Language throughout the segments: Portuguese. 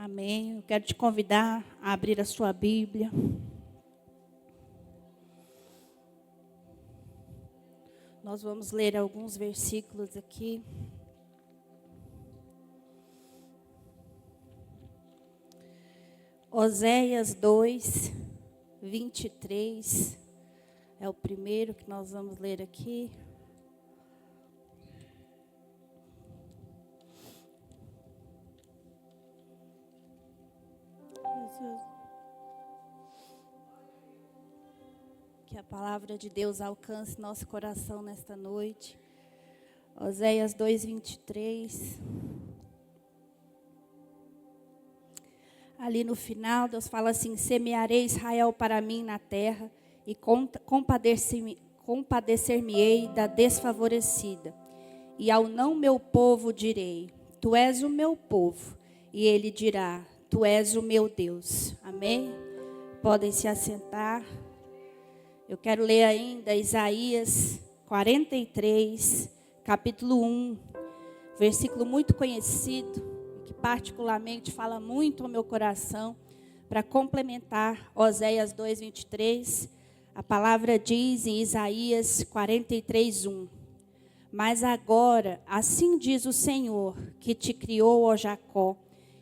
Amém. Eu quero te convidar a abrir a sua Bíblia. Nós vamos ler alguns versículos aqui. Oséias 2, 23. É o primeiro que nós vamos ler aqui. Que a palavra de Deus alcance nosso coração nesta noite. Oséias 2, 23. Ali no final, Deus fala assim: semearei Israel para mim na terra e compadecer-me-ei da desfavorecida. E ao não meu povo direi: tu és o meu povo. E ele dirá: tu és o meu Deus. Amém? Podem se assentar. Eu quero ler ainda Isaías 43, capítulo 1, versículo muito conhecido, que particularmente fala muito ao meu coração, para complementar Oséias 2, 23. A palavra diz em Isaías 43, 1. Mas agora, assim diz o Senhor, que te criou, ó Jacó,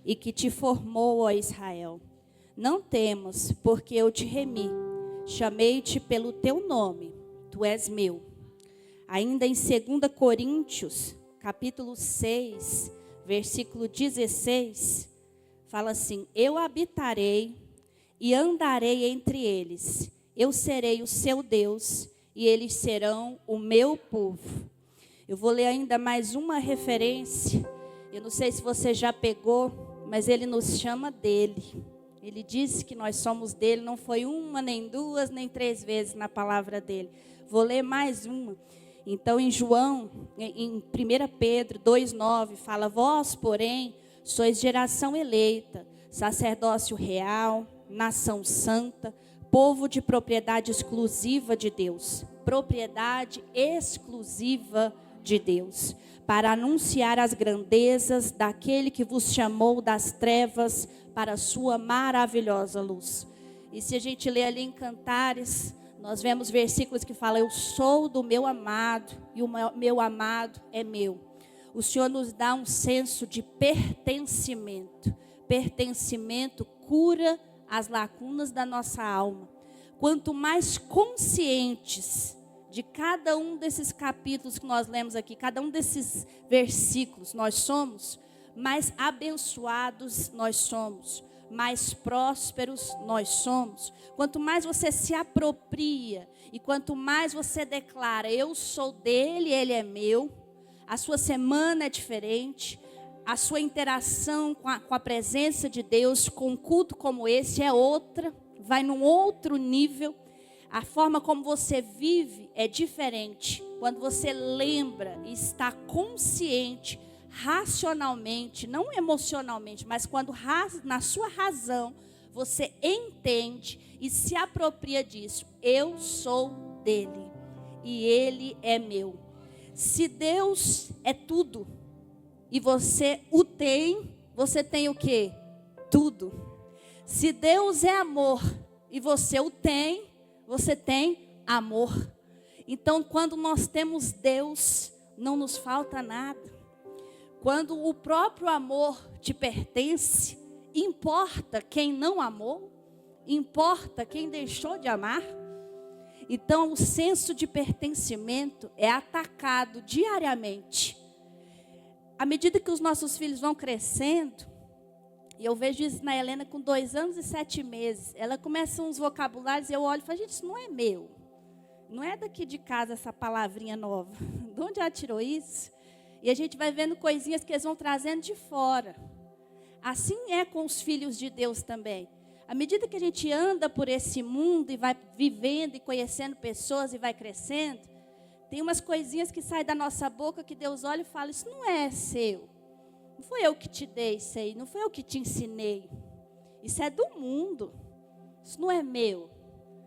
e que te formou, ó Israel. Não temas, porque eu te remi. Chamei-te pelo teu nome, tu és meu. Ainda em 2 Coríntios, capítulo 6, versículo 16, fala assim: eu habitarei e andarei entre eles. Eu serei o seu Deus e eles serão o meu povo. Eu vou ler ainda mais uma referência. Eu não sei se você já pegou, mas ele nos chama dele. Ele disse que nós somos dele, não foi uma, nem duas, nem três vezes na palavra dele. Vou ler mais uma. Então, em João, em 1 Pedro 2,9, fala: vós, porém, sois geração eleita, sacerdócio real, nação santa, povo de propriedade exclusiva de Deus. Propriedade exclusiva de Deus, para anunciar as grandezas daquele que vos chamou das trevas para a sua maravilhosa luz. E se a gente lê ali em Cantares, nós vemos versículos que falam: eu sou do meu amado e o meu amado é meu. O Senhor nos dá um senso de pertencimento. Pertencimento cura as lacunas da nossa alma. Quanto mais conscientes de cada um desses capítulos que nós lemos aqui, cada um desses versículos nós somos, mais abençoados nós somos, mais prósperos nós somos. Quanto mais você se apropria e quanto mais você declara: eu sou dele, ele é meu, a sua semana é diferente, a sua interação com a presença de Deus, com um culto como esse é outra, vai num outro nível. A forma como você vive é diferente quando você lembra e está consciente, racionalmente, não emocionalmente, mas quando na sua razão você entende e se apropria disso. Eu sou dele e ele é meu. Se Deus é tudo e você o tem, você tem o quê? Tudo. Se Deus é amor e você o tem, você tem amor. Então, quando nós temos Deus, não nos falta nada. Quando o próprio amor te pertence, importa quem não amou? Importa quem deixou de amar? Então, o senso de pertencimento é atacado diariamente. À medida que os nossos filhos vão crescendo, e eu vejo isso na Helena com 2 anos e 7 meses. Ela começa uns vocabulários e eu olho e falo: gente, isso não é meu. Não é daqui de casa essa palavrinha nova. De onde ela tirou isso? E a gente vai vendo coisinhas que eles vão trazendo de fora. Assim é com os filhos de Deus também. À medida que a gente anda por esse mundo e vai vivendo e conhecendo pessoas e vai crescendo, tem umas coisinhas que saem da nossa boca que Deus olha e fala: isso não é seu. Não foi eu que te dei isso aí, não foi eu que te ensinei. Isso é do mundo. Isso não é meu.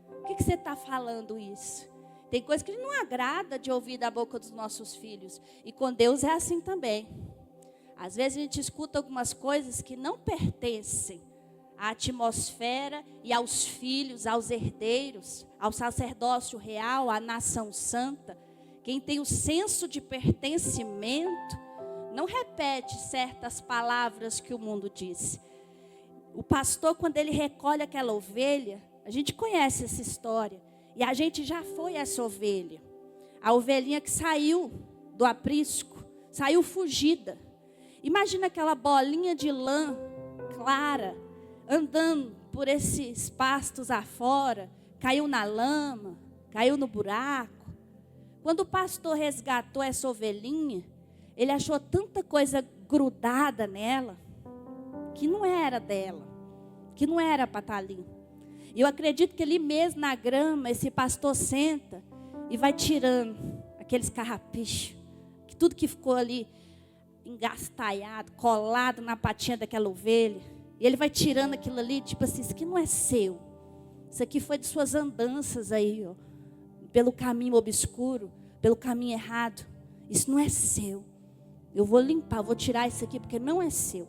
Por que você está falando isso? Tem coisa que não agrada de ouvir da boca dos nossos filhos. E com Deus é assim também. Às vezes a gente escuta algumas coisas que não pertencem à atmosfera e aos filhos, aos herdeiros, ao sacerdócio real, à nação santa. Quem tem o senso de pertencimento não repete certas palavras que o mundo diz. O pastor, quando ele recolhe aquela ovelha, a gente conhece essa história. E a gente já foi essa ovelha. A ovelhinha que saiu do aprisco, saiu fugida. Imagina aquela bolinha de lã clara, andando por esses pastos afora, caiu na lama, caiu no buraco. Quando o pastor resgatou essa ovelhinha, ele achou tanta coisa grudada nela, que não era dela, que não era para estar ali. E eu acredito que ali mesmo na grama, esse pastor senta e vai tirando aqueles carrapichos, que tudo que ficou ali engastalhado, colado na patinha daquela ovelha. E ele vai tirando aquilo ali, tipo assim, isso aqui não é seu. Isso aqui foi de suas andanças aí, ó, pelo caminho obscuro, pelo caminho errado. Isso não é seu. Eu vou limpar, vou tirar isso aqui porque não é seu.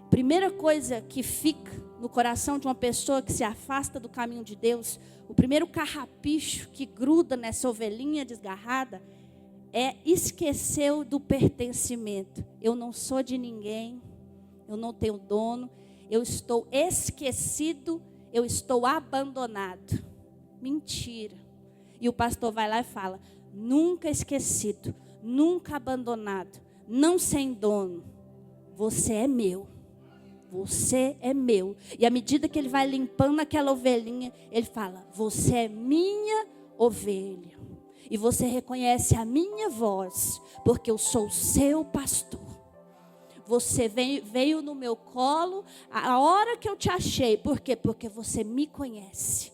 Primeira coisa que fica no coração de uma pessoa que se afasta do caminho de Deus, o primeiro carrapicho que gruda nessa ovelhinha desgarrada, é esquecer do pertencimento. Eu não sou de ninguém, eu não tenho dono, eu estou esquecido, eu estou abandonado. Mentira. E o pastor vai lá e fala, nunca esquecido, nunca abandonado, não sem dono. Você é meu. Você é meu. E à medida que ele vai limpando aquela ovelhinha, ele fala, você é minha ovelha. E você reconhece a minha voz, porque eu sou o seu pastor. Você veio no meu colo a hora que eu te achei. Por quê? Porque você me conhece.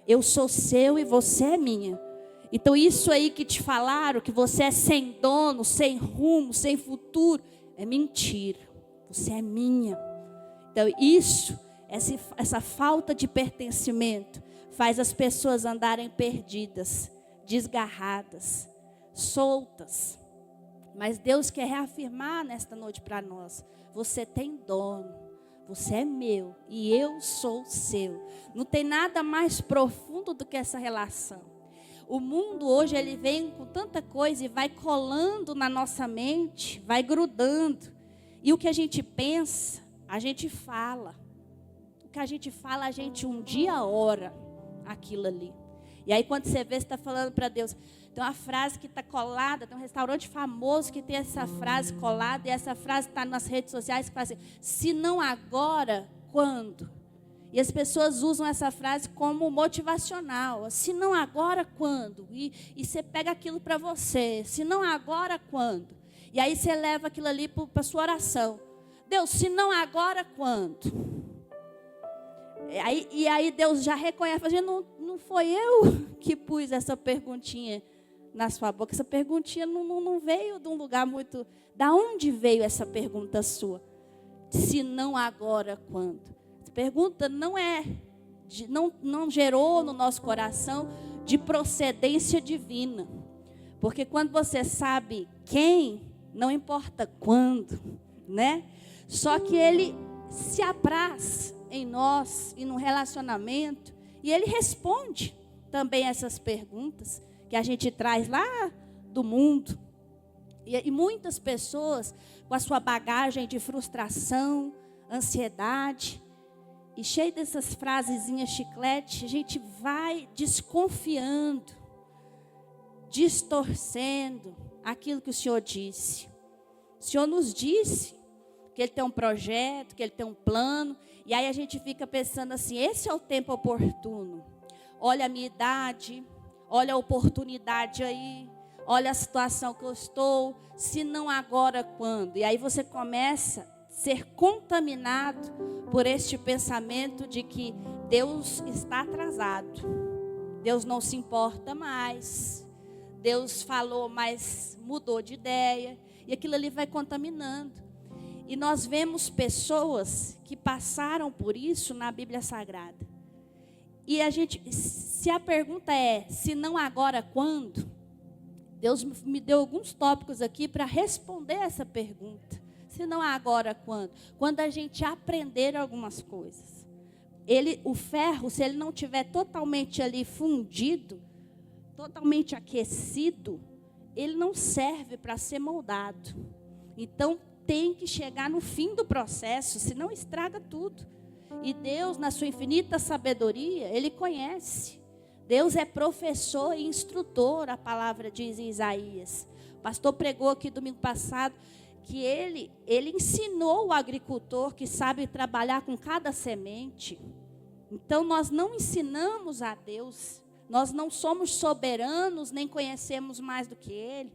Eu sou seu e você é minha. Então isso aí que te falaram, que você é sem dono, sem rumo, sem futuro, é mentira. Você é minha. Então isso, essa falta de pertencimento, faz as pessoas andarem perdidas, desgarradas, soltas. Mas Deus quer reafirmar nesta noite para nós, você tem dono, você é meu e eu sou seu. Não tem nada mais profundo do que essa relação. O mundo hoje ele vem com tanta coisa e vai colando na nossa mente, vai grudando. E o que a gente pensa, a gente fala. O que a gente fala, a gente um dia ora aquilo ali. E aí quando você vê, você está falando para Deus. Tem uma frase que está colada, tem um restaurante famoso que tem essa frase colada. E essa frase está nas redes sociais que fala assim, se não agora, quando? E as pessoas usam essa frase como motivacional. Se não agora, quando? E você pega aquilo para você. Se não agora, quando? E aí você leva aquilo ali para a sua oração. Deus, se não agora, quando? E aí Deus já reconhece, não foi eu que pus essa perguntinha na sua boca. Essa perguntinha não veio de um lugar muito... Da onde veio essa pergunta sua? Se não agora, quando? Essa pergunta não gerou no nosso coração de procedência divina. Porque quando você sabe quem, não importa quando, né? Só que ele se apraz em nós e no relacionamento, e ele responde também essas perguntas que a gente traz lá do mundo. E muitas pessoas com a sua bagagem de frustração, ansiedade, e cheio dessas frasezinhas chiclete, a gente vai desconfiando, distorcendo aquilo que o Senhor disse. O Senhor nos disse que Ele tem um projeto, que Ele tem um plano. E aí a gente fica pensando assim, esse é o tempo oportuno. Olha a minha idade, olha a oportunidade aí, olha a situação que eu estou, se não agora, quando? E aí você começa a ser contaminado por este pensamento de que Deus está atrasado. Deus não se importa mais. Deus falou, mas mudou de ideia. E aquilo ali vai contaminando. E nós vemos pessoas que passaram por isso na Bíblia Sagrada. E se a pergunta é, se não agora, quando? Deus me deu alguns tópicos aqui para responder essa pergunta. Se não agora, quando? Quando a gente aprender algumas coisas. O ferro, se ele não tiver totalmente ali fundido, totalmente aquecido, ele não serve para ser moldado. Então, tem que chegar no fim do processo, senão estraga tudo. E Deus, na sua infinita sabedoria, Ele conhece. Deus é professor e instrutor, a palavra diz em Isaías. O pastor pregou aqui domingo passado que ele ensinou o agricultor que sabe trabalhar com cada semente. Então, nós não ensinamos a Deus. Nós não somos soberanos, nem conhecemos mais do que Ele.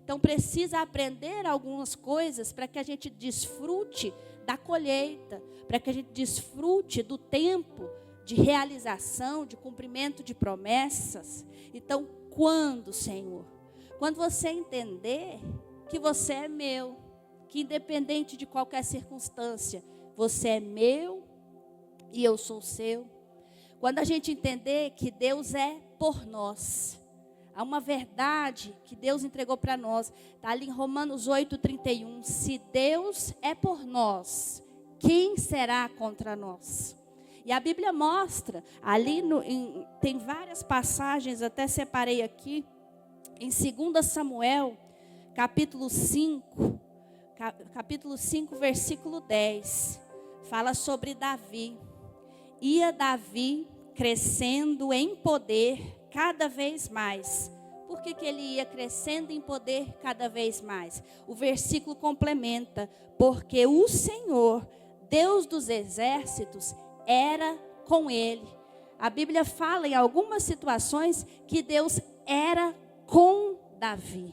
Então, precisa aprender algumas coisas para que a gente desfrute da colheita, para que a gente desfrute do tempo de realização, de cumprimento de promessas. Então, quando, Senhor? Quando você entender que você é meu, que independente de qualquer circunstância, você é meu e eu sou seu. Quando a gente entender que Deus é por nós. Há uma verdade que Deus entregou para nós. Está ali em Romanos 8:31. Se Deus é por nós, quem será contra nós? E a Bíblia mostra, ali tem várias passagens, até separei aqui, em 2 Samuel, capítulo 5, versículo 10, fala sobre Davi. Ia Davi crescendo em poder cada vez mais. Por que ele ia crescendo em poder cada vez mais? O versículo complementa: porque o Senhor, Deus dos exércitos, era com ele. A Bíblia fala em algumas situações que Deus era com Davi.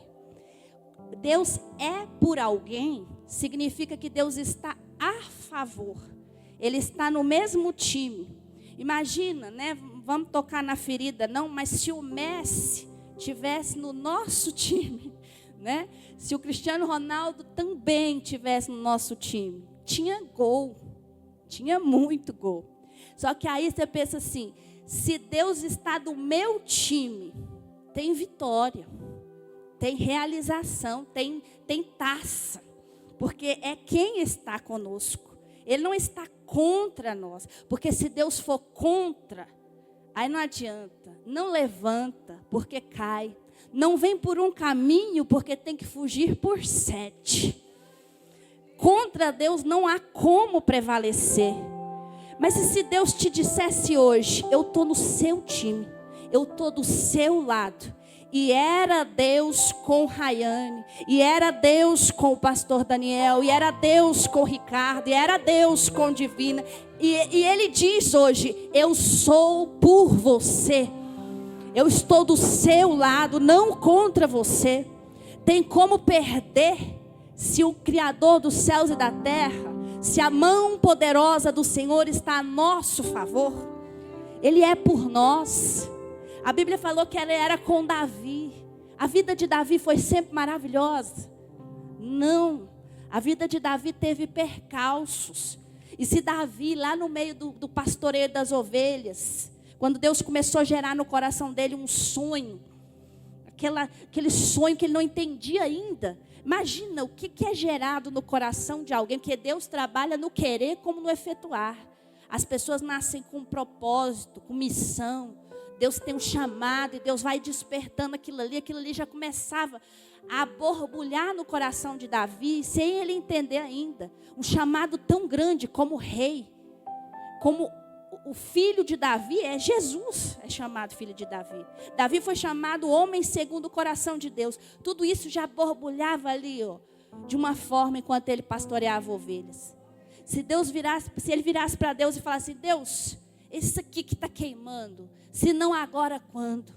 Deus é por alguém, significa que Deus está a favor. Ele está no mesmo time. Imagina, né? Vamos tocar na ferida, não, mas se o Messi tivesse no nosso time, né? Se o Cristiano Ronaldo também tivesse no nosso time, tinha gol, tinha muito gol. Só que aí você pensa assim: se Deus está do meu time, tem vitória, tem realização, tem taça, porque é quem está conosco. Ele não está contra nós, porque se Deus for contra, aí não adianta, não levanta, porque cai. Não vem por um caminho, porque tem que fugir por 7. Contra Deus não há como prevalecer. Mas e se Deus te dissesse hoje: eu estou no seu time, eu estou do seu lado. E era Deus com Rayane, e era Deus com o pastor Daniel, e era Deus com o Ricardo, e era Deus com Divina. E ele diz hoje: eu sou por você. Eu estou do seu lado, não contra você. Tem como perder se o Criador dos céus e da terra, se a mão poderosa do Senhor está a nosso favor? Ele é por nós. A Bíblia falou que ela era com Davi. A vida de Davi foi sempre maravilhosa? Não. A vida de Davi teve percalços. E se Davi, lá no meio do pastoreio das ovelhas, quando Deus começou a gerar no coração dele um sonho, aquele sonho que ele não entendia ainda. Imagina o que é gerado no coração de alguém, porque Deus trabalha no querer como no efetuar. As pessoas nascem com um propósito, com missão. Deus tem um chamado e Deus vai despertando aquilo ali já começava a borbulhar no coração de Davi, sem ele entender ainda. Um chamado tão grande como rei, como o filho de Davi é Jesus, é chamado filho de Davi. Davi foi chamado homem segundo o coração de Deus. Tudo isso já borbulhava ali, de uma forma enquanto ele pastoreava ovelhas. Se ele virasse para Deus e falasse: Deus, esse aqui que está queimando, se não agora, quando?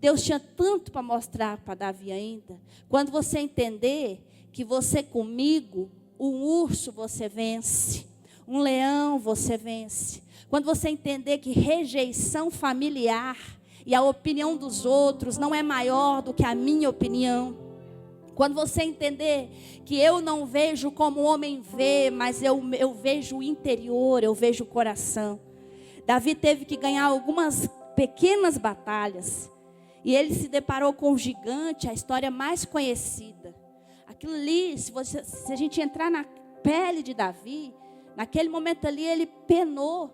Deus tinha tanto para mostrar para Davi ainda. Quando você entender que você comigo, um urso você vence, um leão você vence. Quando você entender que rejeição familiar e a opinião dos outros não é maior do que a minha opinião. Quando você entender que eu não vejo como o homem vê, mas eu vejo o interior, eu vejo o coração. Davi teve que ganhar algumas pequenas batalhas. E ele se deparou com um gigante, a história mais conhecida. Aquilo ali, se a gente entrar na pele de Davi, naquele momento ali ele penou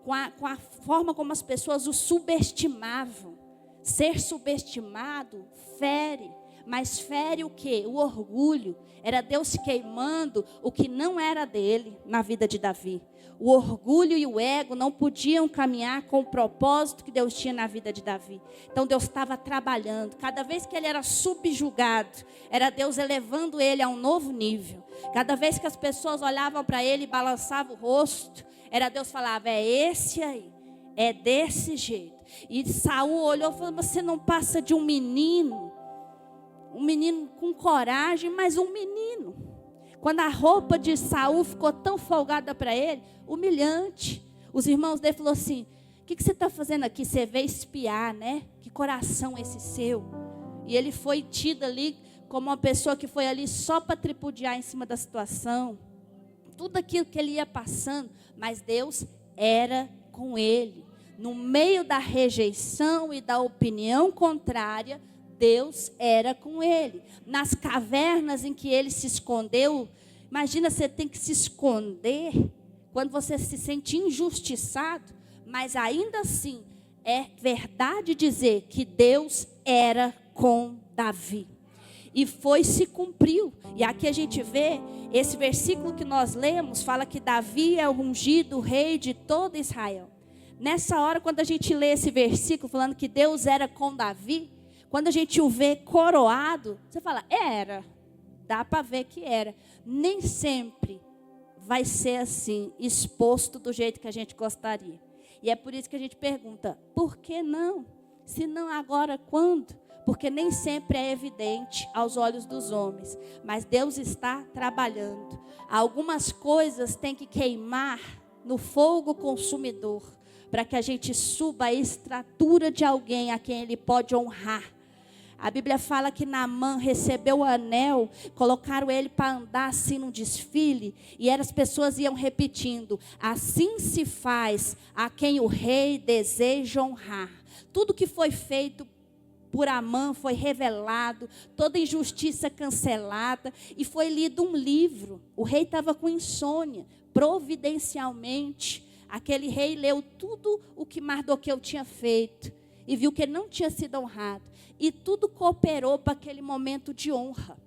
com a forma como as pessoas o subestimavam. Ser subestimado fere, mas fere o quê? O orgulho. Era Deus queimando o que não era dele na vida de Davi. O orgulho e o ego não podiam caminhar com o propósito que Deus tinha na vida de Davi. Então Deus estava trabalhando. Cada vez que ele era subjugado, era Deus elevando ele a um novo nível. Cada vez que as pessoas olhavam para ele e balançavam o rosto, era Deus falava, é esse aí, é desse jeito. E Saul olhou e falou, você não passa de um menino com coragem, mas um menino. Quando a roupa de Saul ficou tão folgada para ele, humilhante. Os irmãos dele falaram assim, o que você está fazendo aqui? Você veio espiar, né? Que coração esse seu? E ele foi tido ali como uma pessoa que foi ali só para tripudiar em cima da situação. Tudo aquilo que ele ia passando, mas Deus era com ele. No meio da rejeição e da opinião contrária, Deus era com ele. Nas cavernas em que ele se escondeu, imagina, você tem que se esconder quando você se sente injustiçado, mas ainda assim é verdade dizer que Deus era com Davi. E se cumpriu. E aqui a gente vê, esse versículo que nós lemos, fala que Davi é o ungido rei de todo Israel. Nessa hora, quando a gente lê esse versículo, falando que Deus era com Davi, quando a gente o vê coroado, você fala, era. Dá para ver que era. Nem sempre vai ser assim, exposto do jeito que a gente gostaria. E é por isso que a gente pergunta, por que não? Se não agora, quando? Porque nem sempre é evidente aos olhos dos homens. Mas Deus está trabalhando. Algumas coisas têm que queimar no fogo consumidor, para que a gente suba a estatura de alguém a quem Ele pode honrar. A Bíblia fala que Naamã recebeu o anel, colocaram ele para andar assim num desfile, e as pessoas iam repetindo, assim se faz a quem o rei deseja honrar. Tudo que foi feito por Amã foi revelado, toda injustiça cancelada, e foi lido um livro. O rei estava com insônia, providencialmente, aquele rei leu tudo o que Mardoqueu tinha feito, e viu que ele não tinha sido honrado. E tudo cooperou para aquele momento de honra.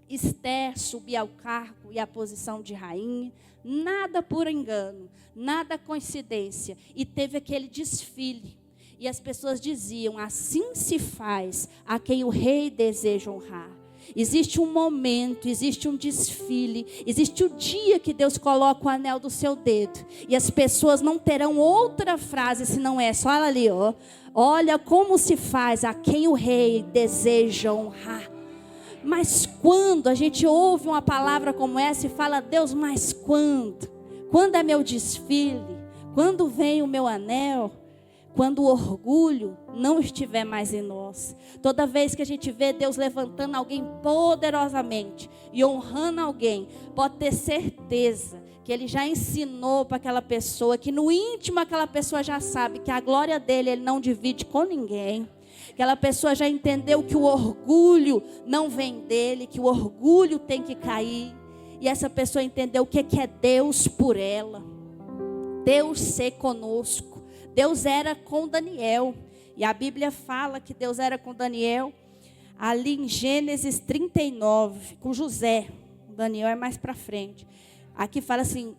Esther subir ao cargo e à posição de rainha. Nada por engano, nada coincidência. E teve aquele desfile. E as pessoas diziam, assim se faz a quem o rei deseja honrar. Existe um momento, existe um desfile, existe o dia que Deus coloca o anel do seu dedo. E as pessoas não terão outra frase senão essa. Olha ali, ó. Olha como se faz a quem o rei deseja honrar. Mas quando a gente ouve uma palavra como essa e fala, Deus, mas quando? Quando é meu desfile? Quando vem o meu anel? Quando o orgulho não estiver mais em nós. Toda vez que a gente vê Deus levantando alguém poderosamente e honrando alguém, pode ter certeza que Ele já ensinou para aquela pessoa, que no íntimo aquela pessoa já sabe que a glória dele Ele não divide com ninguém. Aquela pessoa já entendeu que o orgulho não vem dele, que o orgulho tem que cair. E essa pessoa entendeu o que é Deus por ela. Deus ser conosco. Deus era com Daniel. E a Bíblia fala que Deus era com Daniel ali em Gênesis 39, com José. Daniel é mais para frente. Aqui fala assim,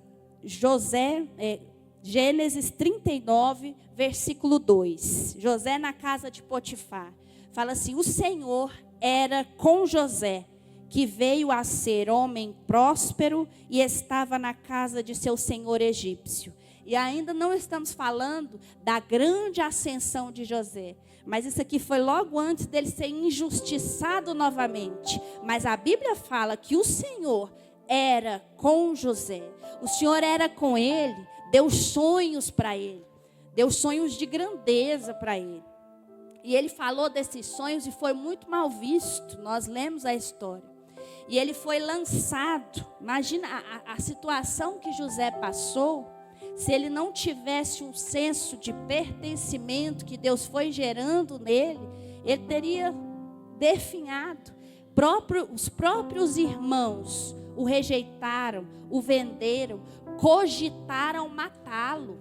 Gênesis 39, versículo 2. José na casa de Potifar. Fala assim, o Senhor era com José, que veio a ser homem próspero e estava na casa de seu senhor egípcio. E ainda não estamos falando da grande ascensão de José. Mas isso aqui foi logo antes dele ser injustiçado novamente. Mas a Bíblia fala que o Senhor era com José. O Senhor era com ele, deu sonhos para ele. Deu sonhos de grandeza para ele. E ele falou desses sonhos e foi muito mal visto. Nós lemos a história. E ele foi lançado. Imagina a situação que José passou. Se ele não tivesse um senso de pertencimento que Deus foi gerando nele, ele teria definhado. os próprios irmãos o rejeitaram, o venderam, cogitaram matá-lo.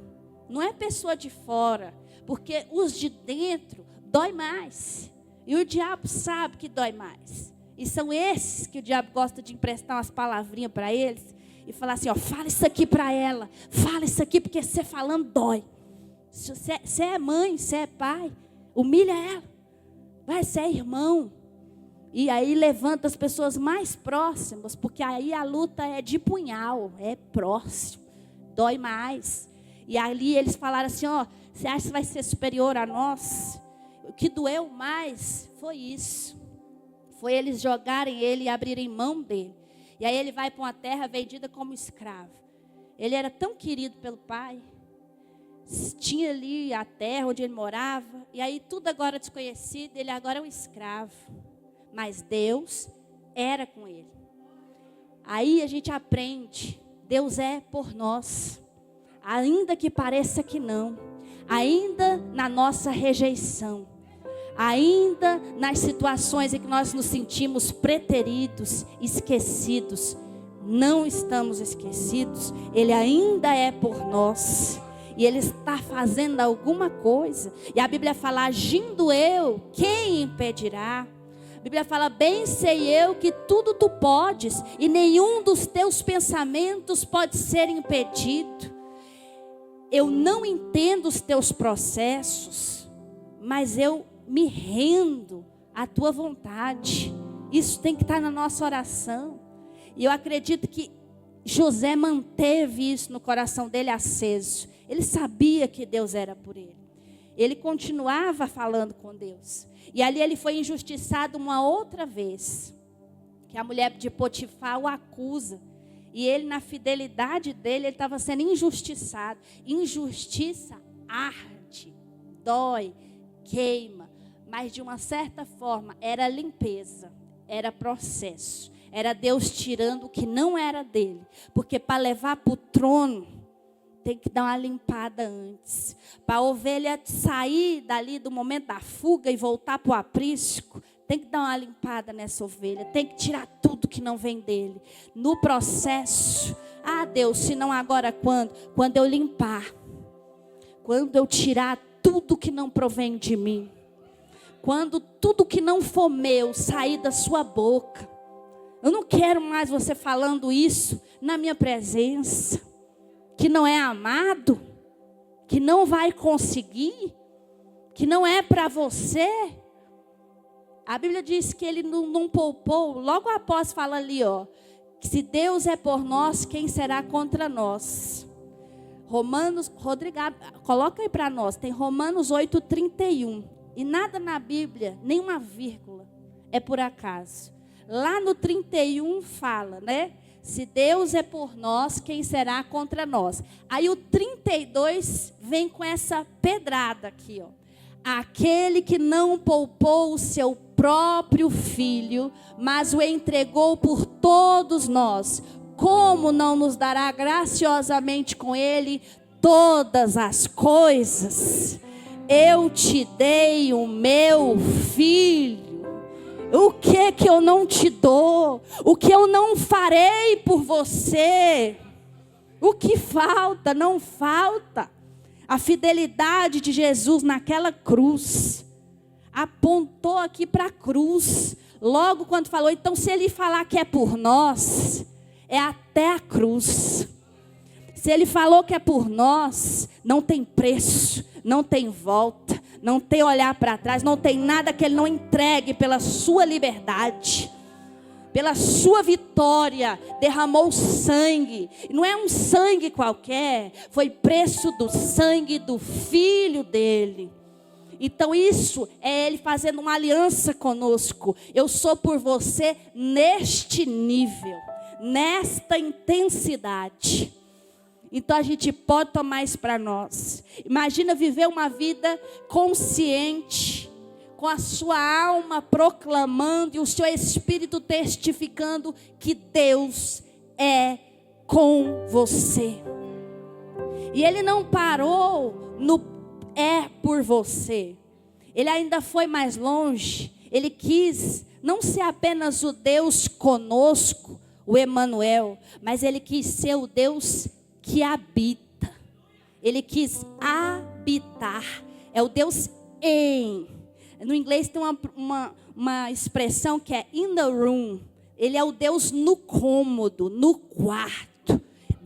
Não é pessoa de fora, porque os de dentro dói mais. E o diabo sabe que dói mais. E são esses que o diabo gosta de emprestar umas palavrinhas para eles e falar assim, ó, fala isso aqui para ela, fala isso aqui, porque você falando dói. Se você é mãe, você é pai, humilha ela. Vai ser irmão. E aí levanta as pessoas mais próximas, porque aí a luta é de punhal, é próximo, dói mais. E ali eles falaram assim, ó, você acha que vai ser superior a nós? O que doeu mais foi isso. Foi eles jogarem ele e abrirem mão dele. E aí ele vai para uma terra vendida como escravo. Ele era tão querido pelo pai. Tinha ali a terra onde ele morava. E aí tudo agora desconhecido, ele agora é um escravo. Mas Deus era com ele. Aí a gente aprende, Deus é por nós. Ainda que pareça que não. Ainda na nossa rejeição. Ainda nas situações em que nós nos sentimos preteridos, esquecidos. Não estamos esquecidos. Ele ainda é por nós. E Ele está fazendo alguma coisa. E a Bíblia fala, agindo eu, quem impedirá? A Bíblia fala, bem sei eu que tudo tu podes, e nenhum dos teus pensamentos pode ser impedido. Eu não entendo os teus processos, mas eu me rendo à tua vontade. Isso tem que estar na nossa oração. E eu acredito que José manteve isso no coração dele aceso. Ele sabia que Deus era por ele. Ele continuava falando com Deus. E ali ele foi injustiçado uma outra vez. Que a mulher de Potifar o acusa. E ele, na fidelidade dele, ele estava sendo injustiçado. Injustiça arde, dói, queima. Mas de uma certa forma era limpeza, era processo. Era Deus tirando o que não era dele. Porque para levar para o trono, tem que dar uma limpada antes. Para a ovelha sair dali do momento da fuga e voltar para o aprisco, tem que dar uma limpada nessa ovelha. Tem que tirar tudo que não vem dele. No processo, Deus, se não agora quando? Quando eu limpar. Quando eu tirar tudo que não provém de mim. Quando tudo que não for meu sair da sua boca. Eu não quero mais você falando isso na minha presença. Que não é amado, que não vai conseguir, que não é para você. A Bíblia diz que ele não poupou, logo após fala ali, ó, que se Deus é por nós, quem será contra nós? Rodrigo, coloca aí para nós, tem Romanos 8:31, e nada na Bíblia, nenhuma vírgula, é por acaso. Lá no 31 fala, né? Se Deus é por nós, quem será contra nós? Aí o 32 vem com essa pedrada aqui, ó. Aquele que não poupou o seu próprio filho, mas o entregou por todos nós, como não nos dará graciosamente com ele todas as coisas? Eu te dei o meu filho. O que eu não te dou? O que eu não farei por você? O que falta? Não falta. A fidelidade de Jesus naquela cruz apontou aqui para a cruz. Logo quando falou, então se ele falar que é por nós, é até a cruz. Se ele falou que é por nós, não tem preço, não tem volta. Não tem olhar para trás, não tem nada que ele não entregue pela sua liberdade. Pela sua vitória, derramou sangue. Não é um sangue qualquer, foi preço do sangue do filho dele. Então isso é ele fazendo uma aliança conosco. Eu sou por você neste nível, nesta intensidade. Então a gente pode tomar isso para nós. Imagina viver uma vida consciente, com a sua alma proclamando e o seu espírito testificando que Deus é com você. E ele não parou no é por você. Ele ainda foi mais longe. Ele quis não ser apenas o Deus conosco, o Emanuel, mas ele quis ser o Deus que habita. Ele quis habitar. É o Deus em. No inglês tem uma expressão que é in the room. Ele é o Deus no cômodo, no quarto,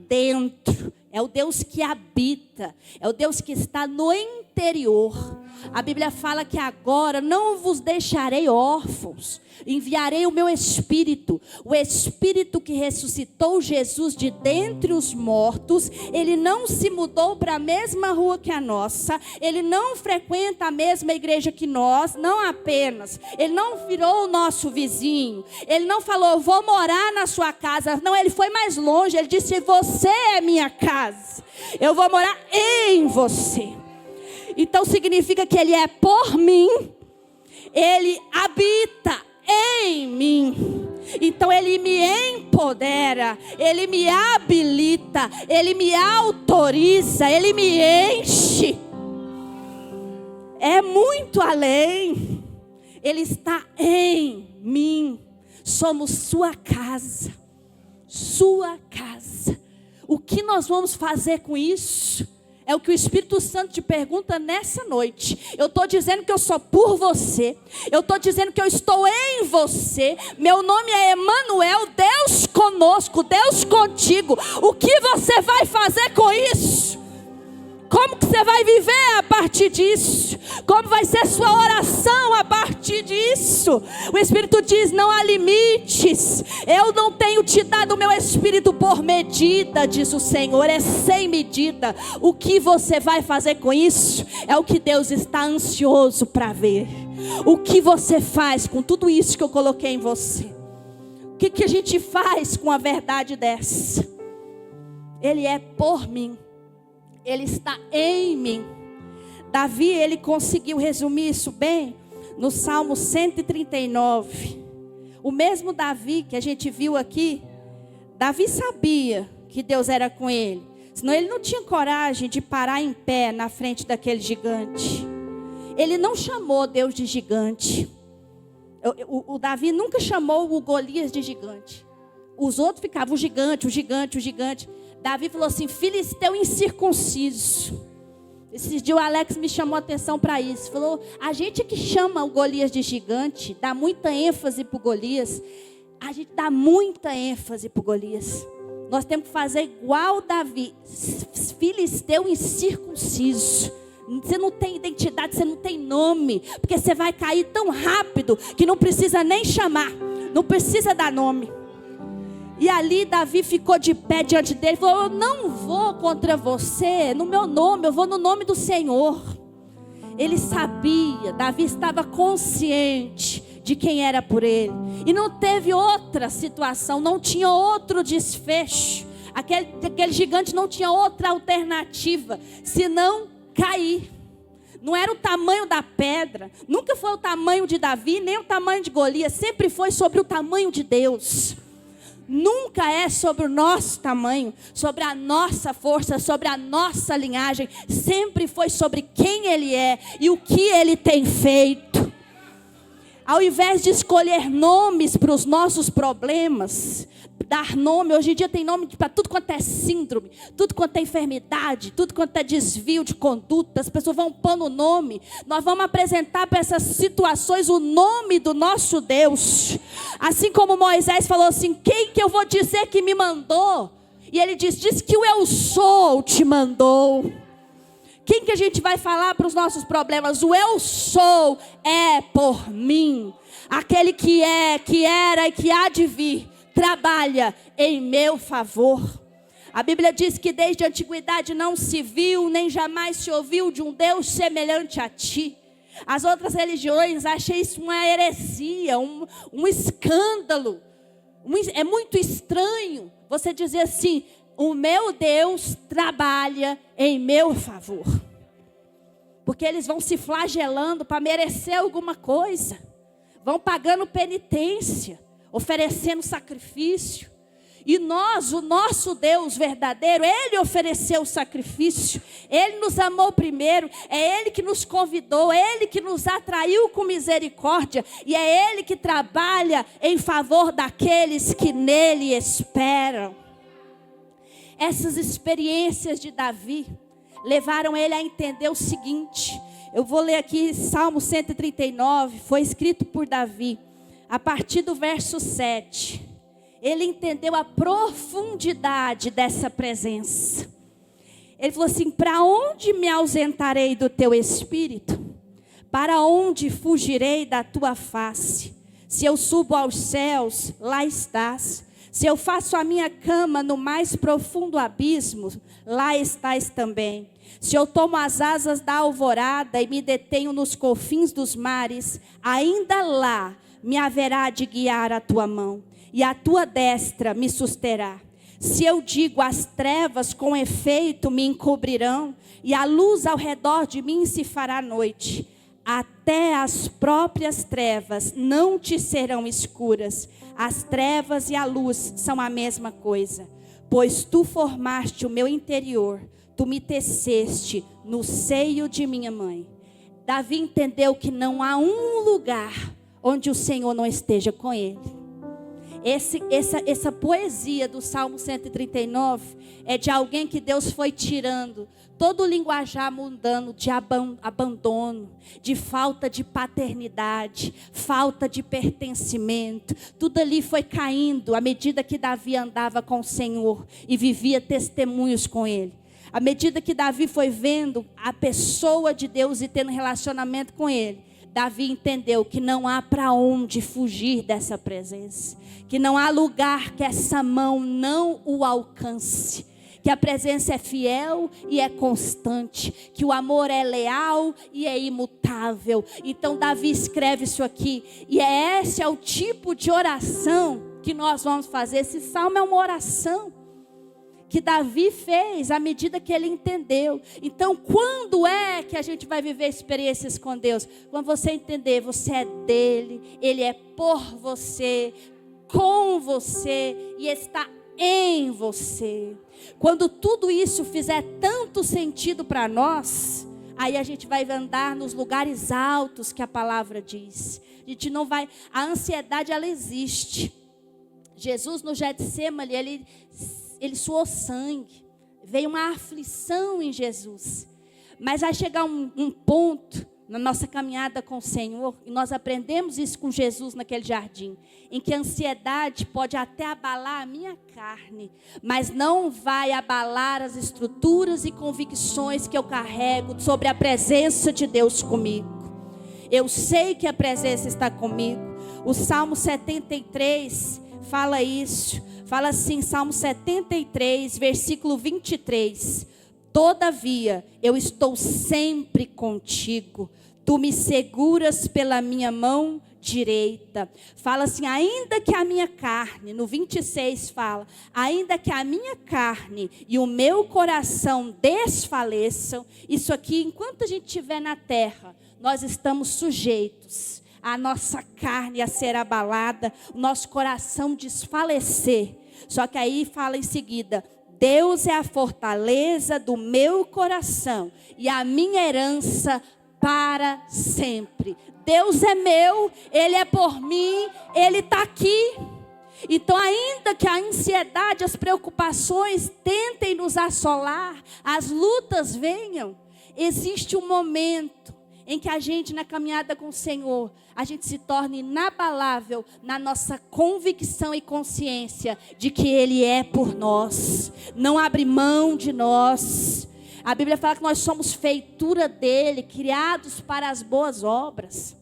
dentro. É o Deus que habita. É o Deus que está no interior. A Bíblia fala que agora não vos deixarei órfãos. Enviarei o meu Espírito. O Espírito que ressuscitou Jesus de dentre os mortos. Ele não se mudou para a mesma rua que a nossa. Ele não frequenta a mesma igreja que nós. Não apenas. Ele não virou o nosso vizinho. Ele não falou, vou morar na sua casa. Não, ele foi mais longe. Ele disse, você é minha casa. Eu vou morar em você. Então significa que ele é por mim. Ele habita em mim. Então ele me empodera, ele me habilita, ele me autoriza, ele me enche. É muito além. Ele está em mim. Somos sua casa. Sua casa. O que nós vamos fazer com isso? É o que o Espírito Santo te pergunta nessa noite. Eu estou dizendo que eu sou por você. Eu estou dizendo que eu estou em você. Meu nome é Emanuel, Deus conosco, Deus contigo. O que você vai fazer com isso? Como que você vai viver a partir disso? Como vai ser sua oração a partir disso? O Espírito diz, não há limites. Eu não tenho te dado o meu Espírito por medida, diz o Senhor. É sem medida. O que você vai fazer com isso? É o que Deus está ansioso para ver. O que você faz com tudo isso que eu coloquei em você? O que a gente faz com a verdade dessa? Ele é por mim. Ele está em mim. Davi, ele conseguiu resumir isso bem no Salmo 139. O mesmo Davi que a gente viu aqui, Davi sabia que Deus era com ele. Senão ele não tinha coragem de parar em pé na frente daquele gigante. Ele não chamou Deus de gigante. O Davi nunca chamou o Golias de gigante. Os outros ficavam o gigante, o gigante, o gigante. Davi falou assim, filisteu incircunciso. Esses dias o Alex me chamou a atenção para isso. Falou, a gente que chama o Golias de gigante, dá muita ênfase para o Golias. A gente dá muita ênfase para o Golias. Nós temos que fazer igual Davi. Filisteu incircunciso. Você não tem identidade, você não tem nome. Porque você vai cair tão rápido que não precisa nem chamar. Não precisa dar nome. E ali Davi ficou de pé diante dele. Falou, eu não vou contra você no meu nome, eu vou no nome do Senhor. Ele sabia, Davi estava consciente de quem era por ele. E não teve outra situação, não tinha outro desfecho. Aquele gigante não tinha outra alternativa, senão cair. Não era o tamanho da pedra, nunca foi o tamanho de Davi, nem o tamanho de Golias. Sempre foi sobre o tamanho de Deus. Nunca é sobre o nosso tamanho, sobre a nossa força, sobre a nossa linhagem. Sempre foi sobre quem Ele é e o que Ele tem feito. Ao invés de escolher nomes para os nossos problemas, dar nome, hoje em dia tem nome para tudo quanto é síndrome, tudo quanto é enfermidade, tudo quanto é desvio de conduta, as pessoas vão pondo o nome. Nós vamos apresentar para essas situações o nome do nosso Deus. Assim como Moisés falou assim, quem que eu vou dizer que me mandou? E ele diz que o eu sou te mandou. Quem que a gente vai falar para os nossos problemas? O eu sou é por mim. Aquele que é, que era e que há de vir, trabalha em meu favor. A Bíblia diz que desde a antiguidade não se viu, nem jamais se ouviu de um Deus semelhante a ti. As outras religiões acham isso uma heresia, um escândalo. É muito estranho você dizer assim, o meu Deus trabalha em meu favor. Porque eles vão se flagelando para merecer alguma coisa. Vão pagando penitência, oferecendo sacrifício. E nós, o nosso Deus verdadeiro, Ele ofereceu o sacrifício. Ele nos amou primeiro. É Ele que nos convidou. É Ele que nos atraiu com misericórdia. E é Ele que trabalha em favor daqueles que nele esperam. Essas experiências de Davi levaram ele a entender o seguinte. Eu vou ler aqui Salmo 139. Foi escrito por Davi. A partir do verso 7. Ele entendeu a profundidade dessa presença. Ele falou assim: para onde me ausentarei do teu espírito? Para onde fugirei da tua face? Se eu subo aos céus, lá estás. Se eu faço a minha cama no mais profundo abismo, lá estás também. Se eu tomo as asas da alvorada e me detenho nos confins dos mares, ainda lá me haverá de guiar a tua mão. E a tua destra me susterá. Se eu digo, as trevas com efeito me encobrirão, e a luz ao redor de mim se fará noite, até as próprias trevas não te serão escuras. As trevas e a luz são a mesma coisa. Pois tu formaste o meu interior, tu me teceste no seio de minha mãe. Davi entendeu que não há um lugar onde o Senhor não esteja com ele. Essa poesia do Salmo 139 é de alguém que Deus foi tirando todo o linguajar mundano de abandono, de falta de paternidade, falta de pertencimento. Tudo ali foi caindo à medida que Davi andava com o Senhor e vivia testemunhos com ele. À medida que Davi foi vendo a pessoa de Deus e tendo relacionamento com ele, Davi entendeu que não há para onde fugir dessa presença. Que não há lugar que essa mão não o alcance. Que a presença é fiel e é constante. Que o amor é leal e é imutável. Então Davi escreve isso aqui. E esse é o tipo de oração que nós vamos fazer. Esse salmo é uma oração que Davi fez à medida que ele entendeu. Então, quando é que a gente vai viver experiências com Deus? Quando você entender, você é dele, ele é por você, com você e está em você. Quando tudo isso fizer tanto sentido para nós, aí a gente vai andar nos lugares altos que a palavra diz. A gente não vai, a ansiedade ela existe. Jesus no Getsêmani, ele suou sangue, veio uma aflição em Jesus, mas vai chegar um ponto na nossa caminhada com o Senhor, e nós aprendemos isso com Jesus naquele jardim, em que a ansiedade pode até abalar a minha carne, mas não vai abalar as estruturas e convicções que eu carrego sobre a presença de Deus comigo. Eu sei que a presença está comigo. O Salmo 73 fala isso. Fala assim, Salmo 73, versículo 23. Todavia, eu estou sempre contigo. Tu me seguras pela minha mão direita. Fala assim, ainda que a minha carne, no 26 fala, ainda que a minha carne e o meu coração desfaleçam. Isso aqui, enquanto a gente estiver na terra, nós estamos sujeitos a nossa carne a ser abalada, o nosso coração desfalecer. Só que aí fala em seguida, Deus é a fortaleza do meu coração e a minha herança para sempre. Deus é meu, Ele é por mim, Ele está aqui. Então, ainda que a ansiedade, as preocupações tentem nos assolar, as lutas venham, existe um momento em que a gente, na caminhada com o Senhor, a gente se torna inabalável na nossa convicção e consciência de que Ele é por nós, não abre mão de nós. A Bíblia fala que nós somos feitura dEle, criados para as boas obras.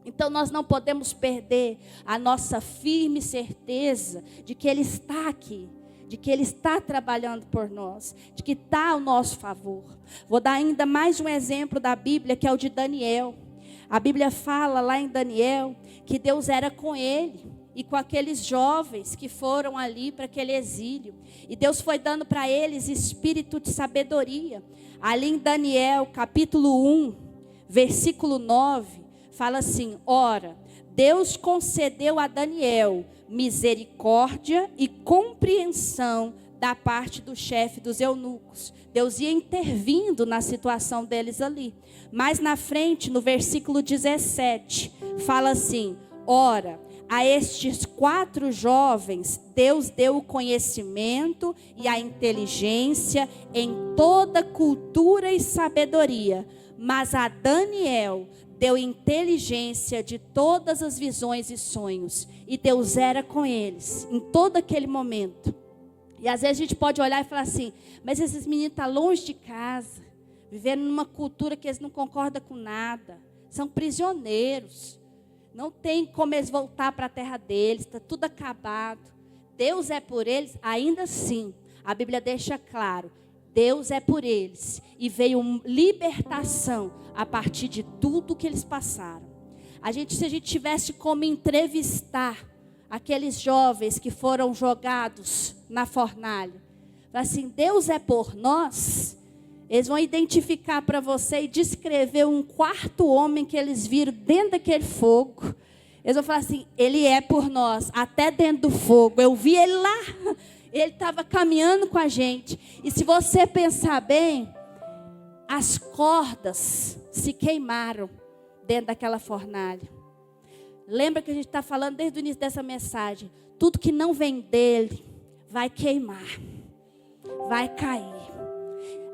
Então nós não podemos perder a nossa firme certeza de que Ele está aqui, de que Ele está trabalhando por nós, de que está ao nosso favor. Vou dar ainda mais um exemplo da Bíblia, que é o de Daniel. A Bíblia fala lá em Daniel que Deus era com ele e com aqueles jovens que foram ali para aquele exílio. E Deus foi dando para eles espírito de sabedoria. Ali em Daniel, capítulo 1, versículo 9, fala assim, ora, Deus concedeu a Daniel misericórdia e compreensão da parte do chefe dos eunucos. Deus ia intervindo na situação deles ali. Mais na frente, no versículo 17, fala assim: ora, a estes 4 jovens, Deus deu o conhecimento e a inteligência em toda cultura e sabedoria. Mas a Daniel deu inteligência de todas as visões e sonhos. E Deus era com eles em todo aquele momento. E às vezes a gente pode olhar e falar assim: mas esses meninos estão longe de casa, vivendo numa cultura que eles não concordam com nada. São prisioneiros. Não tem como eles voltar para a terra deles. Está tudo acabado. Deus é por eles. Ainda assim, a Bíblia deixa claro: Deus é por eles. E veio libertação a partir de tudo que eles passaram. Se a gente tivesse como entrevistar aqueles jovens que foram jogados na fornalha, assim: Deus é por nós. Eles vão identificar para você e descrever um 4º homem que eles viram dentro daquele fogo. Eles vão falar assim: ele é por nós, até dentro do fogo. Eu vi ele lá, ele estava caminhando com a gente. E se você pensar bem, as cordas se queimaram dentro daquela fornalha. Lembra que a gente está falando desde o início dessa mensagem: tudo que não vem dele vai queimar, vai cair.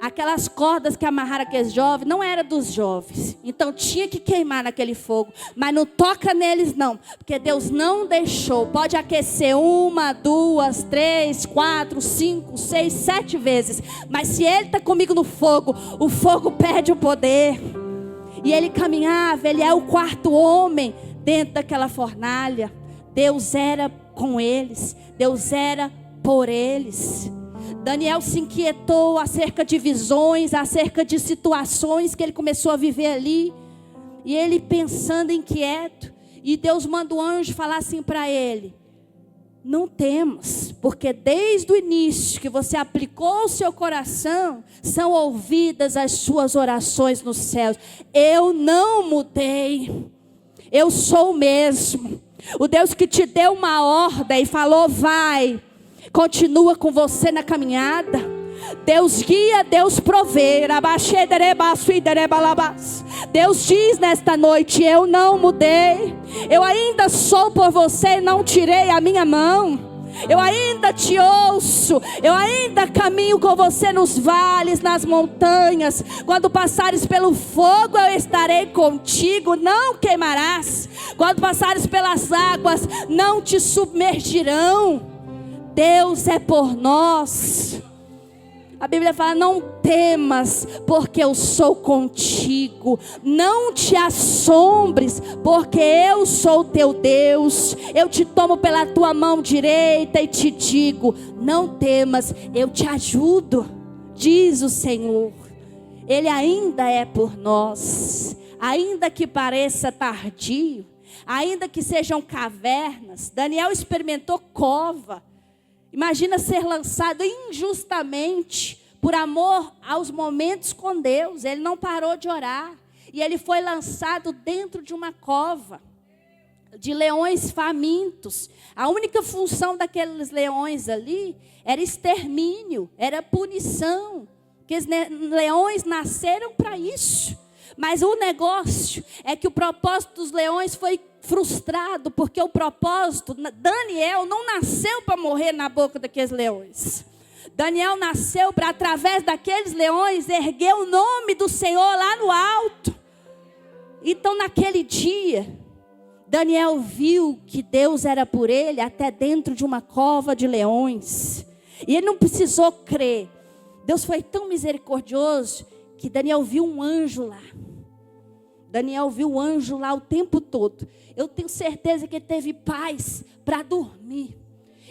Aquelas cordas que amarraram aqueles jovens não eram dos jovens, então tinha que queimar naquele fogo. Mas não toca neles não, porque Deus não deixou. Pode aquecer 1, 2, 3, 4, 5, 6, 7 vezes, mas se ele está comigo no fogo, o fogo perde o poder. E ele caminhava, ele é o 4º homem dentro daquela fornalha. Deus era com eles, Deus era por eles. Daniel se inquietou acerca de visões, acerca de situações que ele começou a viver ali. E ele pensando inquieto, e Deus manda o anjo falar assim para ele: não temas, porque desde o início que você aplicou o seu coração, são ouvidas as suas orações nos céus. Eu não mudei, eu sou o mesmo. O Deus que te deu uma ordem e falou: vai, continua com você na caminhada. Deus guia, Deus provê. Deus diz nesta noite: eu não mudei. Eu ainda sou por você e não tirei a minha mão. Eu ainda te ouço. Eu ainda caminho com você nos vales, nas montanhas. Quando passares pelo fogo, eu estarei contigo, não queimarás. Quando passares pelas águas, não te submergirão. Deus é por nós. A Bíblia fala: não temas, porque eu sou contigo. Não te assombres, porque eu sou teu Deus. Eu te tomo pela tua mão direita e te digo: não temas, eu te ajudo, diz o Senhor. Ele ainda é por nós. Ainda que pareça tardio, ainda que sejam cavernas. Daniel experimentou cova. Imagina ser lançado injustamente por amor aos momentos com Deus. Ele não parou de orar. E ele foi lançado dentro de uma cova de leões famintos. A única função daqueles leões ali era extermínio, era punição. Porque os leões nasceram para isso. Mas o negócio é que o propósito dos leões foi frustrado, porque o propósito, Daniel não nasceu para morrer na boca daqueles leões. Daniel nasceu para, através daqueles leões, erguer o nome do Senhor lá no alto. Então naquele dia, Daniel viu que Deus era por ele até dentro de uma cova de leões. E ele não precisou crer. Deus foi tão misericordioso que Daniel viu um anjo lá. Daniel viu o anjo lá o tempo todo. Eu tenho certeza que ele teve paz para dormir.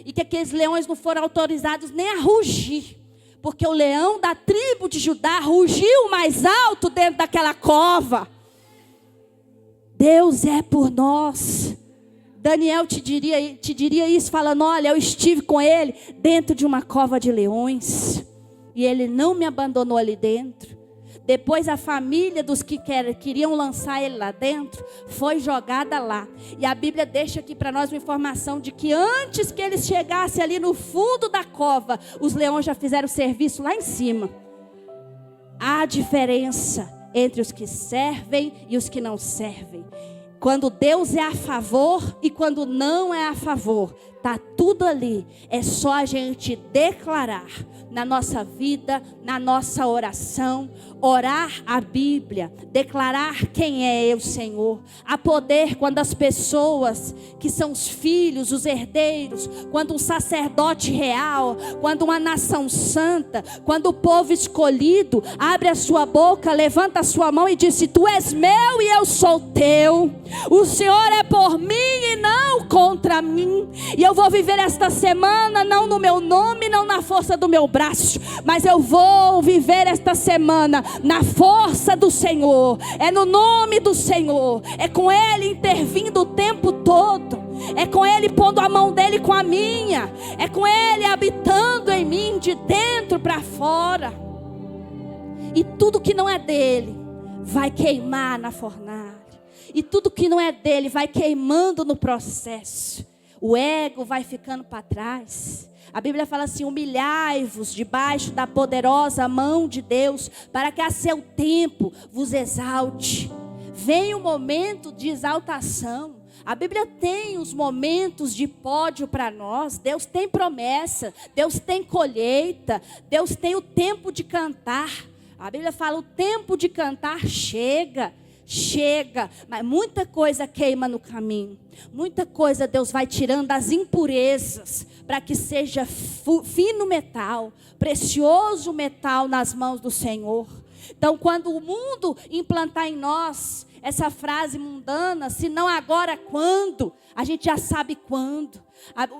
E que aqueles leões não foram autorizados nem a rugir. Porque o leão da tribo de Judá rugiu mais alto dentro daquela cova. Deus é por nós. Daniel te diria isso, falando: olha, eu estive com ele dentro de uma cova de leões. E ele não me abandonou ali dentro. Depois a família dos que queriam lançar ele lá dentro foi jogada lá. E a Bíblia deixa aqui para nós uma informação de que antes que eles chegassem ali no fundo da cova, os leões já fizeram serviço lá em cima. Há diferença entre os que servem e os que não servem. Quando Deus é a favor e quando não é a favor, está tudo ali. É só a gente declarar na nossa vida, na nossa oração, orar a Bíblia, declarar quem é o Senhor. Há poder quando as pessoas que são os filhos, os herdeiros, quando um sacerdote real, quando uma nação santa, quando o povo escolhido abre a sua boca, levanta a sua mão e diz: tu és meu e eu sou teu. O Senhor é por mim e não contra mim. E eu vou viver esta semana não no meu nome, não na força do meu braço, mas eu vou viver esta semana na força do Senhor. É no nome do Senhor. É com Ele intervindo o tempo todo. É com Ele pondo a mão dele com a minha. É com Ele habitando em mim de dentro para fora. E tudo que não é dele vai queimar na fornalha. E tudo que não é dele vai queimando no processo. O ego vai ficando para trás. A Bíblia fala assim: humilhai-vos debaixo da poderosa mão de Deus, para que a seu tempo vos exalte. Vem o momento de exaltação. A Bíblia tem os momentos de pódio para nós. Deus tem promessa, Deus tem colheita, Deus tem o tempo de cantar. A Bíblia fala: o tempo de cantar chega, mas muita coisa queima no caminho. Muita coisa Deus vai tirando as impurezas, para que seja fino metal, precioso metal nas mãos do Senhor. Então, quando o mundo implantar em nós essa frase mundana, se não agora, quando? A gente já sabe quando.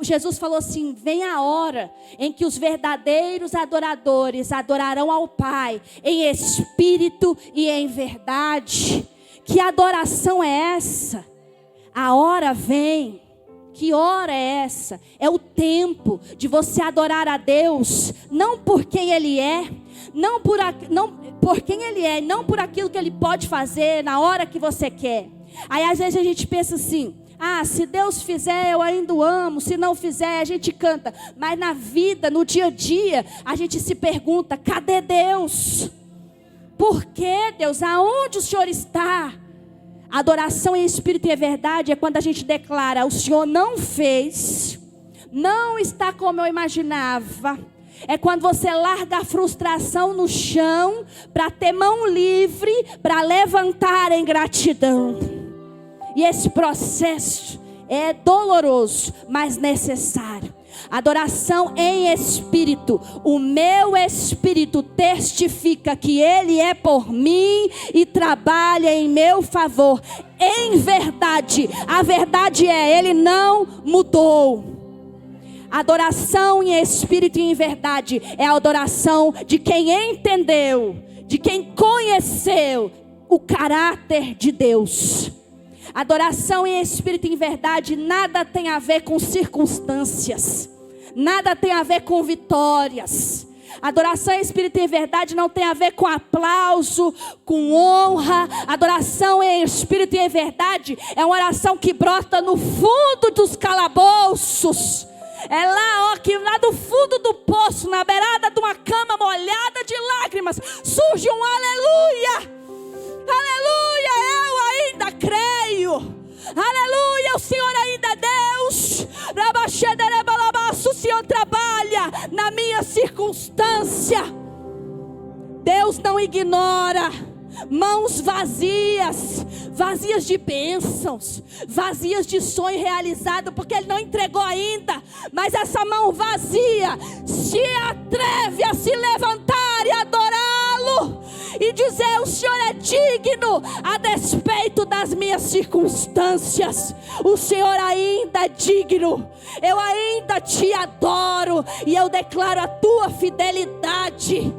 Jesus falou assim: vem a hora em que os verdadeiros adoradores adorarão ao Pai em espírito e em verdade. Que adoração é essa? A hora vem. Que hora é essa? É o tempo de você adorar a Deus, não por quem Ele é, não por quem Ele é, não por aquilo que Ele pode fazer na hora que você quer. Aí às vezes a gente pensa assim: se Deus fizer eu ainda o amo, se não fizer a gente canta. Mas na vida, no dia a dia, a gente se pergunta: cadê Deus? Por que Deus? Aonde o Senhor está? Adoração em espírito e em verdade é quando a gente declara: o Senhor não fez, não está como eu imaginava. É quando você larga a frustração no chão para ter mão livre, para levantar em gratidão. E esse processo é doloroso, mas necessário. Adoração em espírito. O meu espírito testifica que Ele é por mim e trabalha em meu favor. Em verdade, a verdade é: Ele não mudou. Adoração em espírito e em verdade é a adoração de quem entendeu, de quem conheceu o caráter de Deus. Adoração em espírito e em verdade nada tem a ver com circunstâncias, nada tem a ver com vitórias. Adoração em espírito e em verdade não tem a ver com aplauso, com honra. Adoração em espírito e em verdade é uma oração que brota no fundo dos calabouços. É lá, que lá do fundo do poço, na beirada de uma cama molhada de lágrimas, surge um aleluia. Aleluia, eu ainda creio. Aleluia, o Senhor ainda é Deus. O Senhor trabalha na minha circunstância. Deus não ignora mãos vazias, vazias de bênçãos, vazias de sonho realizado, porque Ele não entregou ainda. Mas essa mão vazia se atreve a se levantar e adorá-lo e dizer: o Senhor é digno, a despeito das minhas circunstâncias. O Senhor ainda é digno. Eu ainda te adoro e eu declaro a tua fidelidade.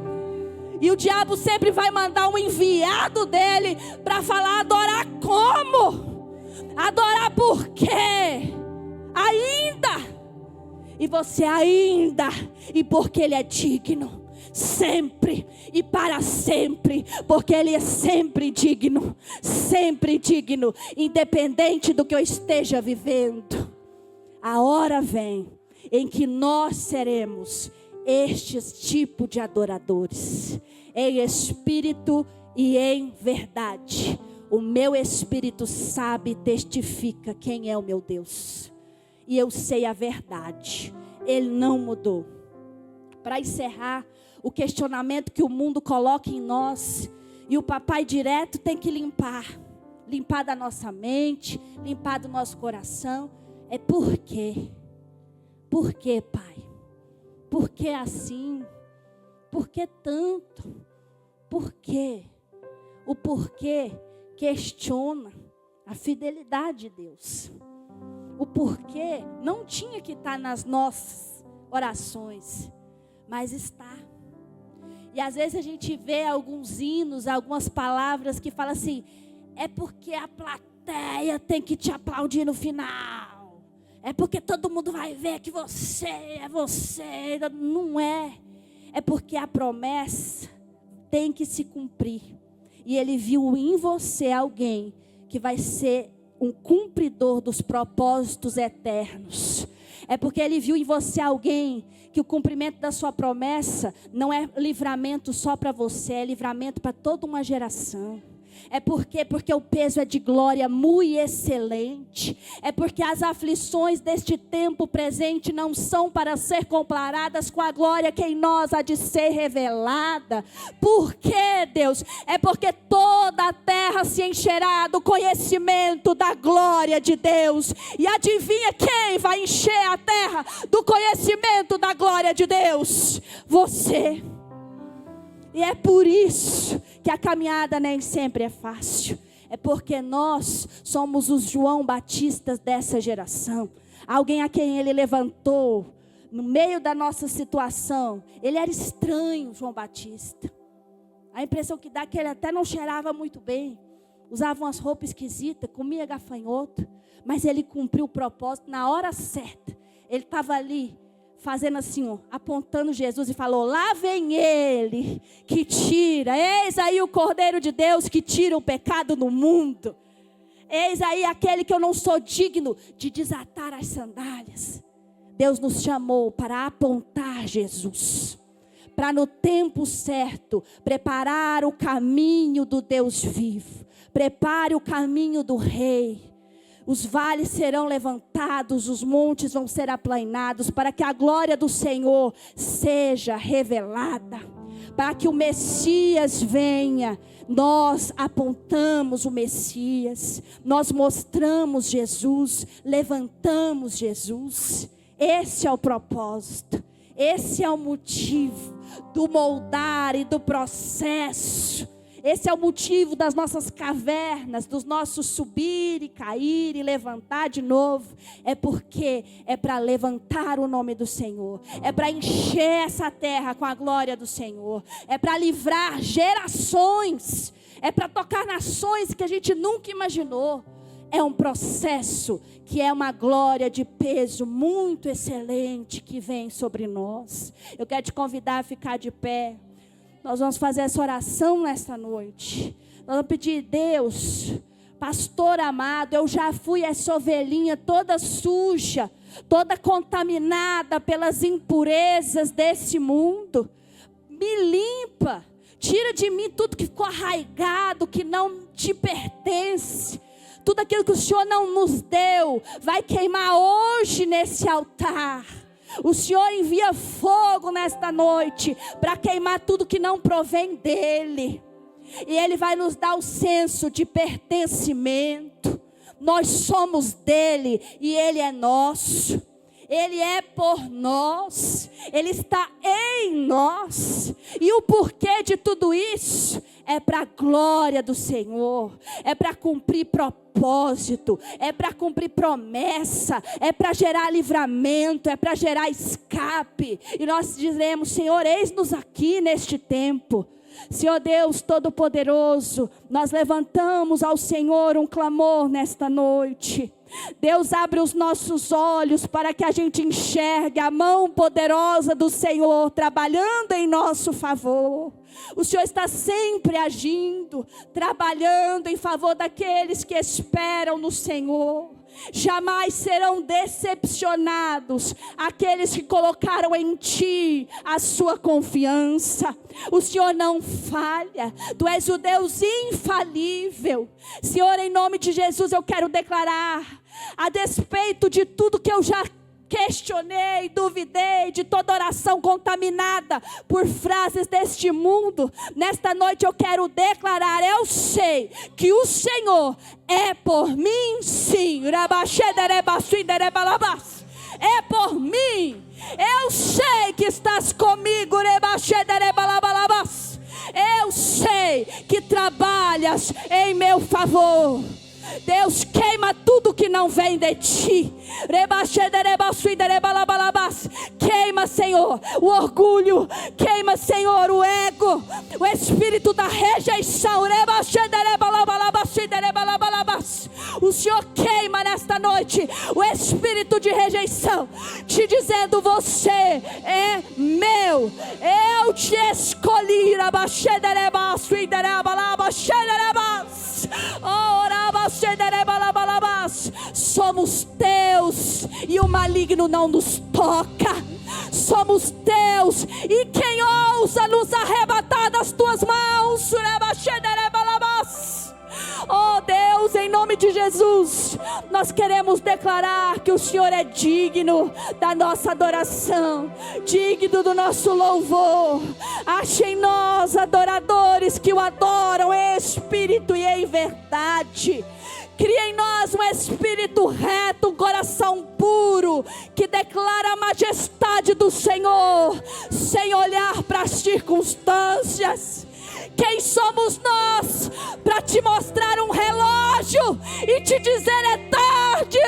E o diabo sempre vai mandar um enviado dele para falar: adorar como? Adorar por quê? Ainda. E você ainda. E porque Ele é digno. sempre e para sempre, porque Ele é sempre digno, independente do que eu esteja vivendo. A hora vem em que nós seremos estes tipo de adoradores, em espírito e em verdade. O meu espírito sabe e testifica quem é o meu Deus, e eu sei a verdade, Ele não mudou. Para encerrar, o questionamento que o mundo coloca em nós, e o papai direto tem que limpar da nossa mente, limpar do nosso coração, é por quê? Por que, Pai? Por que assim? Por que tanto? Por quê? O porquê questiona a fidelidade de Deus. O porquê não tinha que estar nas nossas orações, mas está. E às vezes a gente vê alguns hinos, algumas palavras que falam assim: é porque a plateia tem que te aplaudir no final. É porque todo mundo vai ver que você é você. Não é. É porque a promessa tem que se cumprir. E Ele viu em você alguém que vai ser um cumpridor dos propósitos eternos. É porque Ele viu em você alguém que o cumprimento da sua promessa não é livramento só para você, é livramento para toda uma geração. É porque o peso é de glória muito excelente. É porque as aflições deste tempo presente não são para ser comparadas com a glória que em nós há de ser revelada. Por quê, Deus? É porque toda a terra se encherá do conhecimento da glória de Deus. E adivinha quem vai encher a terra do conhecimento da glória de Deus? Você. E é por isso que a caminhada nem sempre é fácil. É porque nós somos os João Batistas dessa geração. Alguém a quem Ele levantou no meio da nossa situação. Ele era estranho, João Batista. A impressão que dá é que ele até não cheirava muito bem. Usava umas roupas esquisitas, comia gafanhoto. Mas ele cumpriu o propósito na hora certa. Ele estava ali fazendo assim, ó, apontando Jesus e falou: lá vem Ele que tira, eis aí o Cordeiro de Deus que tira o pecado do mundo. Eis aí aquele que eu não sou digno de desatar as sandálias. Deus nos chamou para apontar Jesus, para no tempo certo preparar o caminho do Deus vivo. Prepare o caminho do Rei. Os vales serão levantados, os montes vão ser aplainados, para que a glória do Senhor seja revelada, para que o Messias venha. Nós apontamos o Messias, nós mostramos Jesus, levantamos Jesus. Esse é o propósito, esse é o motivo do moldar e do processo. Esse é o motivo das nossas cavernas, dos nossos subir e cair e levantar de novo. É porque é para levantar o nome do Senhor. É para encher essa terra com a glória do Senhor. É para livrar gerações. É para tocar nações que a gente nunca imaginou. É um processo que é uma glória de peso muito excelente que vem sobre nós. Eu quero te convidar a ficar de pé. Nós vamos fazer essa oração nesta noite. Nós vamos pedir: Deus, pastor amado, eu já fui essa ovelhinha toda suja, toda contaminada pelas impurezas desse mundo. Me limpa, tira de mim tudo que ficou arraigado, que não te pertence. Tudo aquilo que o Senhor não nos deu, vai queimar hoje nesse altar. O Senhor envia fogo nesta noite para queimar tudo que não provém dEle. E Ele vai nos dar o senso de pertencimento. Nós somos dEle e Ele é nosso. Ele é por nós. Ele está em nós. E o porquê de tudo isso é para a glória do Senhor. É para cumprir propósito. É para cumprir promessa. É para gerar livramento. É para gerar escape. E nós diremos: Senhor, eis-nos aqui neste tempo. Senhor Deus Todo-Poderoso, nós levantamos ao Senhor um clamor nesta noite. Deus, abre os nossos olhos para que a gente enxergue a mão poderosa do Senhor trabalhando em nosso favor. O Senhor está sempre agindo, trabalhando em favor daqueles que esperam no Senhor. Jamais serão decepcionados aqueles que colocaram em Ti a sua confiança. O Senhor não falha, Tu és o Deus infalível. Senhor, em nome de Jesus eu quero declarar, a despeito de tudo que eu já questionei, duvidei, de toda oração contaminada por frases deste mundo, nesta noite eu quero declarar, eu sei que o Senhor é por mim sim, é por mim, eu sei que estás comigo, eu sei que trabalhas em meu favor. Deus, queima tudo que não vem de Ti. Queima, Senhor, o orgulho. Queima, Senhor, o ego, o espírito da rejeição. O Senhor queima nesta noite o espírito de rejeição, te dizendo: você é meu, eu te escolhi. Somos teus e o maligno não nos toca. Somos teus e quem ousa nos arrebatar das tuas mãos? Oh Deus, em nome de Jesus, nós queremos declarar que o Senhor é digno da nossa adoração, digno do nosso louvor. Ache em nós adoradores que o adoram em espírito e em verdade. Cria em nós um espírito reto, um coração puro, que declara a majestade do Senhor, sem olhar para as circunstâncias. Quem somos nós para te mostrar um relógio e te dizer é tarde?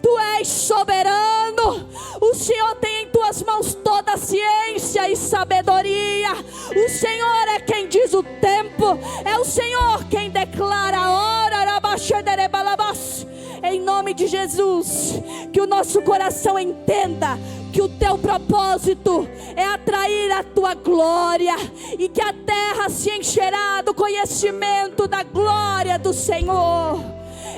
Tu és soberano. O Senhor tem em tuas mãos toda a ciência e sabedoria. O Senhor é quem diz o tempo. É o Senhor quem declara a hora. Em nome de Jesus, que o nosso coração entenda que o teu propósito é atrair a tua glória, e que a terra se encherá do conhecimento da glória do Senhor.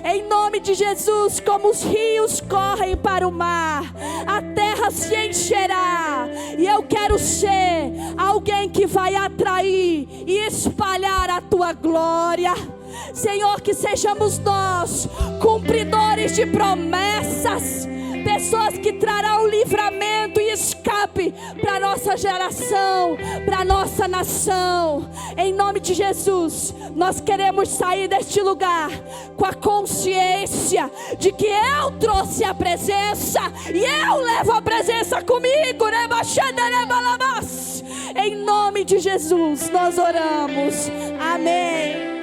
Em nome de Jesus, como os rios correm para o mar, a terra se encherá. E eu quero ser alguém que vai atrair e espalhar a tua glória. Senhor, que sejamos nós cumpridores de promessas, pessoas que trarão livramento e escape para a nossa geração, para a nossa nação. Em nome de Jesus, nós queremos sair deste lugar com a consciência de que eu trouxe a presença e eu levo a presença comigo. Em nome de Jesus nós oramos. Amém.